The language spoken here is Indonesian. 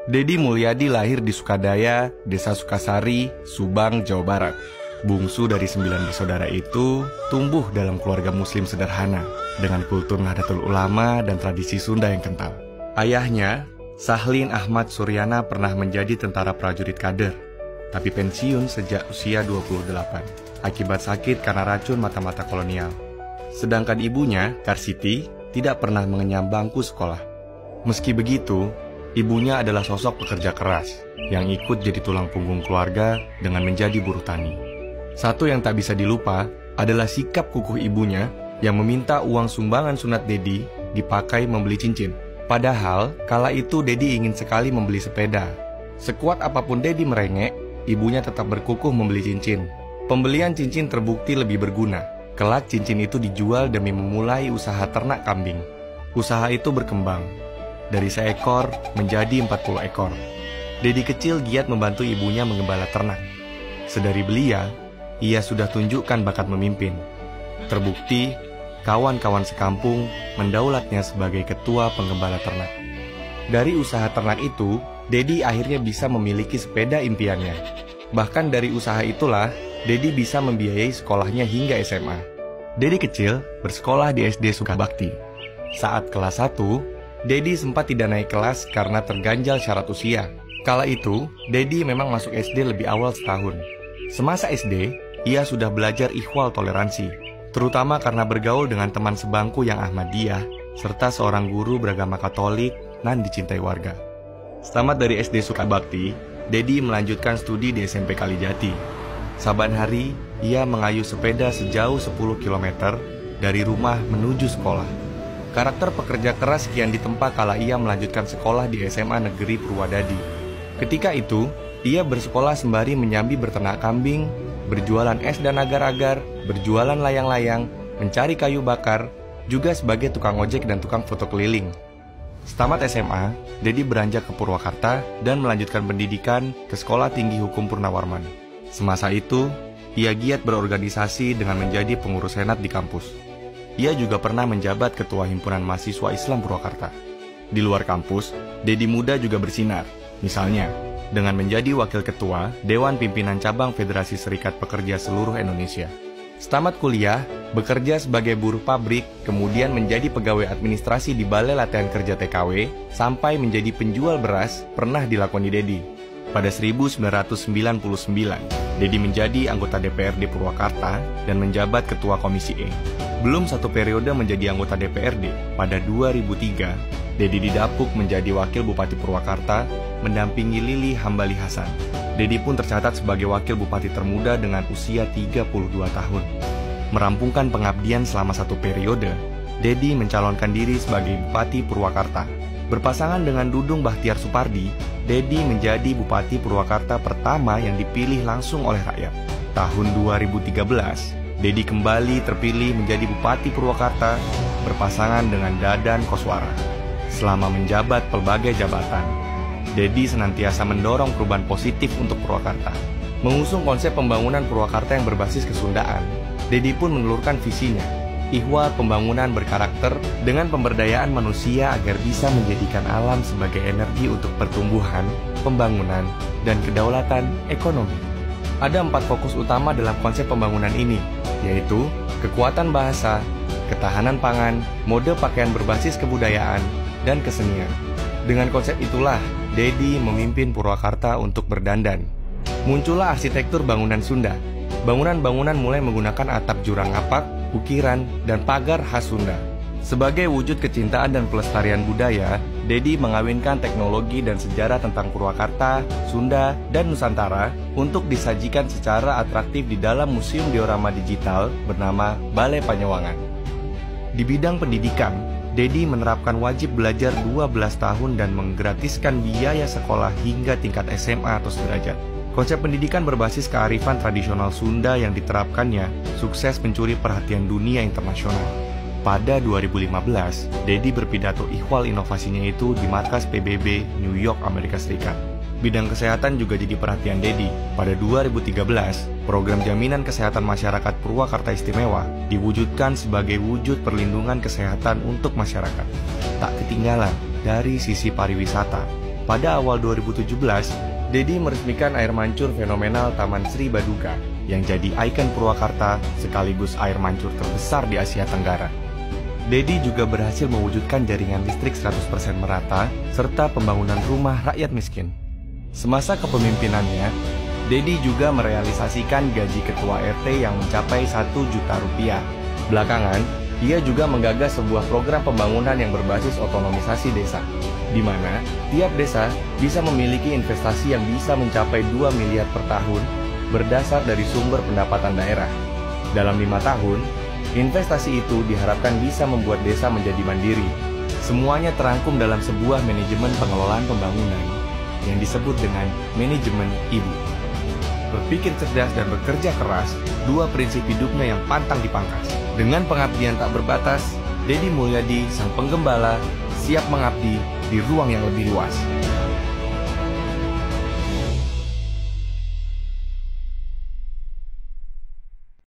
Dedi Mulyadi lahir di Sukadaya, Desa Sukasari, Subang, Jawa Barat. Bungsu dari 9 bersaudara itu tumbuh dalam keluarga muslim sederhana dengan kultur Nahdlatul Ulama dan tradisi Sunda yang kental. Ayahnya, Sahlin Ahmad Suryana, pernah menjadi tentara prajurit kader, tapi pensiun sejak usia 28 akibat sakit karena racun mata-mata kolonial. Sedangkan ibunya, Karsiti, tidak pernah mengenyam bangku sekolah. Meski begitu, ibunya adalah sosok pekerja keras yang ikut jadi tulang punggung keluarga dengan menjadi buruh tani. Satu yang tak bisa dilupa adalah sikap kukuh ibunya yang meminta uang sumbangan sunat Dedi dipakai membeli cincin. Padahal, kala itu Dedi ingin sekali membeli sepeda. Sekuat apapun Dedi merengek, ibunya tetap berkukuh membeli cincin. Pembelian cincin terbukti lebih berguna. Kelak cincin itu dijual demi memulai usaha ternak kambing. Usaha itu berkembang dari seekor menjadi 40 ekor. Dedi kecil giat membantu ibunya menggembala ternak. Sedari belia, ia sudah tunjukkan bakat memimpin. Terbukti, kawan-kawan sekampung mendaulatnya sebagai ketua penggembala ternak. Dari usaha ternak itu, Dedi akhirnya bisa memiliki sepeda impiannya. Bahkan dari usaha itulah, Dedi bisa membiayai sekolahnya hingga SMA. Dedi kecil bersekolah di SD Sukabakti. Saat kelas 1, Dedi sempat tidak naik kelas karena terganjal syarat usia. Kala itu, Dedi memang masuk SD lebih awal setahun. Semasa SD, ia sudah belajar ikhwal toleransi, terutama karena bergaul dengan teman sebangku yang Ahmadiyah, serta seorang guru beragama Katolik nan dicintai warga. Selamat dari SD Sukabakti, Dedi melanjutkan studi di SMP Kalijati. Saban hari, ia mengayuh sepeda sejauh 10 km dari rumah menuju sekolah. Karakter pekerja keras kian ditempa kala ia melanjutkan sekolah di SMA Negeri Purwadadi. Ketika itu, ia bersekolah sembari menyambi berternak kambing, berjualan es dan agar-agar, berjualan layang-layang, mencari kayu bakar, juga sebagai tukang ojek dan tukang foto keliling. Setamat SMA, Dedi beranjak ke Purwakarta dan melanjutkan pendidikan ke Sekolah Tinggi Hukum Purnawarman. Semasa itu, ia giat berorganisasi dengan menjadi pengurus senat di kampus. Ia juga pernah menjabat Ketua Himpunan Mahasiswa Islam Purwakarta. Di luar kampus, Dedi muda juga bersinar. Misalnya, dengan menjadi Wakil Ketua Dewan Pimpinan Cabang Federasi Serikat Pekerja Seluruh Indonesia. Setamat kuliah, bekerja sebagai buruh pabrik, kemudian menjadi pegawai administrasi di Balai Latihan Kerja TKW, sampai menjadi penjual beras pernah dilakoni Dedi. Pada 1999, Dedi menjadi anggota DPRD Purwakarta dan menjabat Ketua Komisi E. Belum satu periode menjadi anggota DPRD, pada 2003, Dedi didapuk menjadi Wakil Bupati Purwakarta, mendampingi Lili Hambali Hasan. Dedi pun tercatat sebagai Wakil Bupati termuda dengan usia 32 tahun. Merampungkan pengabdian selama satu periode, Dedi mencalonkan diri sebagai Bupati Purwakarta. Berpasangan dengan Dudung Bahtiar Supardi, Dedi menjadi Bupati Purwakarta pertama yang dipilih langsung oleh rakyat. Tahun 2013, Dedi kembali terpilih menjadi Bupati Purwakarta berpasangan dengan Dadan Koswara. Selama menjabat pelbagai jabatan, Dedi senantiasa mendorong perubahan positif untuk Purwakarta. Mengusung konsep pembangunan Purwakarta yang berbasis kesundaan, Dedi pun menelurkan visinya, ihwal pembangunan berkarakter dengan pemberdayaan manusia agar bisa menjadikan alam sebagai energi untuk pertumbuhan, pembangunan, dan kedaulatan ekonomi. Ada 4 fokus utama dalam konsep pembangunan ini, yaitu kekuatan bahasa, ketahanan pangan, mode pakaian berbasis kebudayaan, dan kesenian. Dengan konsep itulah, Dedi memimpin Purwakarta untuk berdandan. Muncullah arsitektur bangunan Sunda. Bangunan-bangunan mulai menggunakan atap jurang ngapak, ukiran, dan pagar khas Sunda. Sebagai wujud kecintaan dan pelestarian budaya, Dedi mengawinkan teknologi dan sejarah tentang Purwakarta, Sunda, dan Nusantara untuk disajikan secara atraktif di dalam museum diorama digital bernama Balai Panyawangan. Di bidang pendidikan, Dedi menerapkan wajib belajar 12 tahun dan menggratiskan biaya sekolah hingga tingkat SMA atau sederajat. Konsep pendidikan berbasis kearifan tradisional Sunda yang diterapkannya sukses mencuri perhatian dunia internasional. Pada 2015, Dedi berpidato ihwal inovasinya itu di markas PBB New York, Amerika Serikat. Bidang kesehatan juga jadi perhatian Dedi. Pada 2013, program jaminan kesehatan masyarakat Purwakarta Istimewa diwujudkan sebagai wujud perlindungan kesehatan untuk masyarakat. Tak ketinggalan dari sisi pariwisata, Pada awal 2017, Dedi meresmikan air mancur fenomenal Taman Sri Baduga yang jadi ikon Purwakarta sekaligus air mancur terbesar di Asia Tenggara. Dedi juga berhasil mewujudkan jaringan listrik 100% merata serta pembangunan rumah rakyat miskin. Semasa kepemimpinannya, Dedi juga merealisasikan gaji ketua RT yang mencapai 1 juta rupiah. Belakangan, ia juga menggagas sebuah program pembangunan yang berbasis otonomisasi desa, di mana tiap desa bisa memiliki investasi yang bisa mencapai 2 miliar per tahun berdasar dari sumber pendapatan daerah. Dalam 5 tahun, investasi itu diharapkan bisa membuat desa menjadi mandiri. Semuanya terangkum dalam sebuah manajemen pengelolaan pembangunan yang disebut dengan manajemen ibu. Berpikir cerdas dan bekerja keras, dua prinsip hidupnya yang pantang dipangkas. Dengan pengabdian tak berbatas, Dedi Mulyadi, sang penggembala, siap mengabdi di ruang yang lebih luas.